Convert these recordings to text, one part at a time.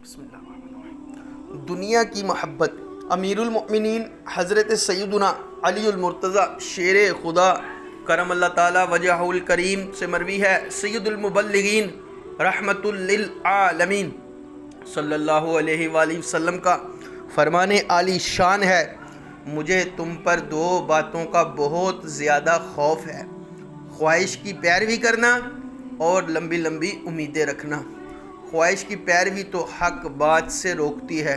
بسم اللہ الرحمن الرحیم۔ دنیا کی محبت امیر المؤمنین حضرت سیدنا علی المرتضیٰ شیر خدا کرم اللہ تعالی وجہہ الکریم سے مروی ہے، سید المبلغین رحمت للعالمین صلی اللہ علیہ وآلہ وسلم کا فرمان عالی شان ہے، مجھے تم پر دو باتوں کا بہت زیادہ خوف ہے، خواہش کی پیروی کرنا اور لمبی لمبی امیدیں رکھنا۔ خواہش کی پیروی تو حق بات سے روکتی ہے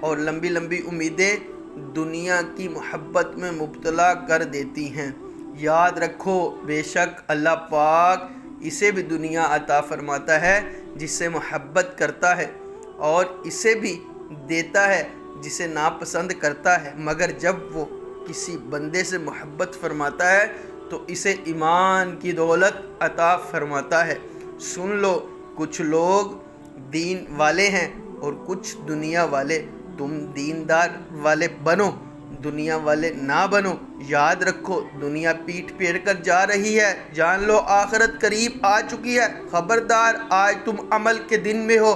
اور لمبی لمبی امیدیں دنیا کی محبت میں مبتلا کر دیتی ہیں۔ یاد رکھو بے شک اللہ پاک اسے بھی دنیا عطا فرماتا ہے جس سے محبت کرتا ہے، اور اسے بھی دیتا ہے جسے ناپسند کرتا ہے، مگر جب وہ کسی بندے سے محبت فرماتا ہے تو اسے ایمان کی دولت عطا فرماتا ہے۔ سن لو، کچھ لوگ دین والے ہیں اور کچھ دنیا والے، تم دیندار والے بنو، دنیا والے نہ بنو۔ یاد رکھو دنیا پیٹھ پھیر کر جا رہی ہے، جان لو آخرت قریب آ چکی ہے۔ خبردار، آج تم عمل کے دن میں ہو،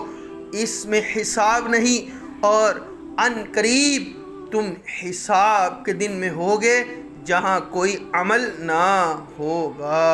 اس میں حساب نہیں، اور ان قریب تم حساب کے دن میں ہوگے جہاں کوئی عمل نہ ہوگا۔